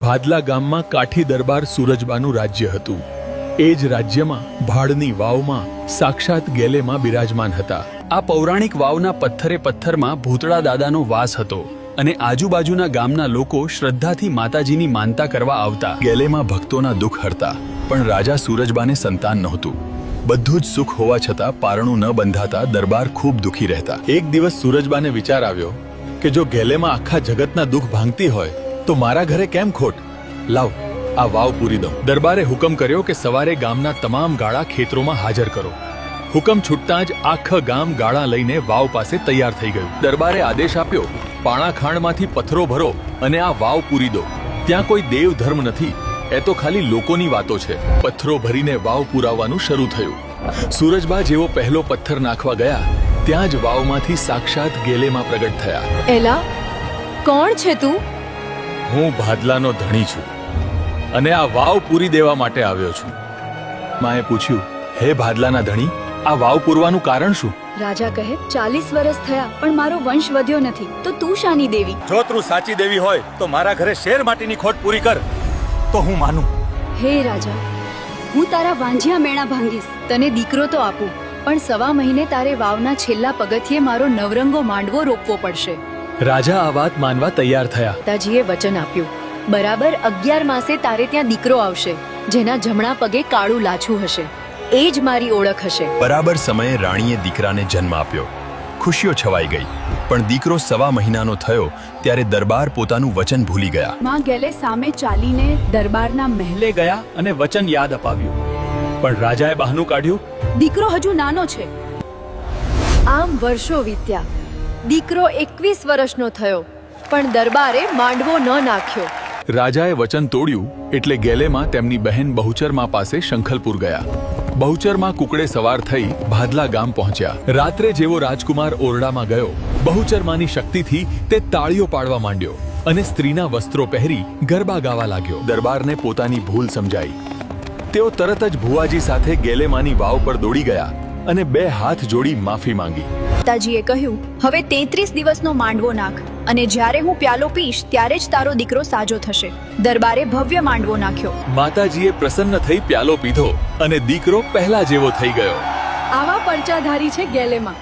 ભાદલા ગામમાં કાઠી દરબાર સૂરજબાનું રાજ્ય હતું. એ જ રાજ્યમાં ભાડની વાવમાં સાક્ષાત ગેલેમાં બિરાજમાન હતા. આ પૌરાણિક વાવના પથ્થરે પથ્થરમાં ભૂતળા દાદાનો વાસ હતો અને આજુબાજુના ગામના લોકો શ્રદ્ધાથી માતાજીની માનતા કરવા આવતા. ગેલેમાં ભક્તોના દુઃખ હરતા, પણ રાજા સૂરજબાને સંતાન નહોતું. બધું જ સુખ હોવા છતાં પારણું ન બંધાતા દરબાર ખૂબ દુઃખી રહેતા. એક દિવસ સૂરજબાને વિચાર આવ્યો કે જો ગેલેમાં આખા જગતના દુઃખ ભાંગતી હોય તો મારા ઘરે કેમ ખોટ? લાવ આ વાવ પૂરી દઉં. દરબારે હુકમ કર્યો કે સવારે ગામના તમામ ગાળા ખેતરોમાં હાજર કરો. હુકમ છૂટતા જ આખા ગામ ગાળા લઈને વાવ પાસે તૈયાર થઈ ગયું. દરબારે આદેશ આપ્યો, પાણાખાંડમાંથી પથ્થરો ભરો અને આ વાવ પૂરી દો. ત્યાં કોઈ દેવ ધર્મ નથી, એ તો ખાલી લોકોની વાતો છે. પથ્થરો ભરીને વાવ પુરાવવાનું શરૂ થયું. સૂરજબા જેવો પહેલો પથ્થર નાખવા ગયા ત્યાં જ વાવમાંથી સાક્ષાત ગેલેમાં પ્રગટ થયા. એલા, કોણ છે તું? હું ભાદલાનો ધણી છું અને આ વાવ પૂરી દેવા માટે આવ્યો છું. માએ પૂછ્યું, હે ભાદલાના ધણી, આ વાવ પૂરવાનું કારણ શું? રાજા કહે, 40 વર્ષ થયા પણ મારો વંશ વધ્યો નથી, તો તું શાની દેવી? જો તું સાચી દેવી હોય તો મારા ઘરે શેર માટીની ખોટ પૂરી કર, તો હું માનું. હે રાજા, હું તારા વાંજિયા મેણા ભાંગીશ, તને દીકરો તો આપું, પણ 1.25 મહિને તારે વાવના છેલ્લા પગથિયે મારો નવરંગો માંડવો રોપવો પડશે. રાજા આ વાત માનવા તૈયાર થયા. માતાજીએ વચન આપ્યું, બરાબર 11 માસે તારે ત્યાં દીકરો આવશે, જેના જમણા પગે કાળું લાછું હશે. એ જ મારી ઓળખ હશે. બરાબર સમયે રાણીએ દીકરાને જન્મ આપ્યો. ખુશીઓ છવાઈ ગઈ, પણ દીકરો 1.25 મહિનાનો થયો ત્યારે દરબાર પોતાનું વચન ભૂલી ગયા. માં ગેલે સામે ચાલીને દરબારના મહેલે ગયા અને વચન યાદ અપાવ્યું, પણ રાજાએ બહાનું કાઢ્યું, દીકરો હજુ નાનો છે. આમ વર્ષો વીત્યા. દીકરો 21 વર્ષનો થયો, પણ દરબારે માંડવો ન નાખ્યો. રાજાએ વચન તોડ્યું એટલે ગેલેમાં તેમની બહેન બહુચરમાં પાસે શંખલપુર ગયા. બહુચરમાં કુકડે સવાર થઈ ભાદલા ગામ પહોંચ્યા. રાત્રે જેવો રાજકુમાર ઓરડામાં ગયો, બહુચરમાની શક્તિથી તે તાળીઓ પાડવા માંડ્યો અને સ્ત્રીના વસ્ત્રો પહેરી ગરબા ગાવા લાગ્યો. દરબારને પોતાની ભૂલ સમજાઈ. તેઓ તરત જ ભુવાજી સાથે ગેલેમાની વાવ પર દોડી ગયા અને 2 હાથ જોડી માફી માંગી. માતાજીએ કહ્યું, હવે 33 દિવસનો માંડવો નાખ, અને જ્યારે હું પ્યાલો પીશ ત્યારે જ તારો દીકરો સાજો થશે. દરબારે ભવ્ય માંડવો નાખ્યો. માતાજીએ પ્રસન્ન થઈ પ્યાલો પીધો અને દીકરો પહેલા જેવો થઈ ગયો. આવા પરચાધારી છે ગેલેમાં.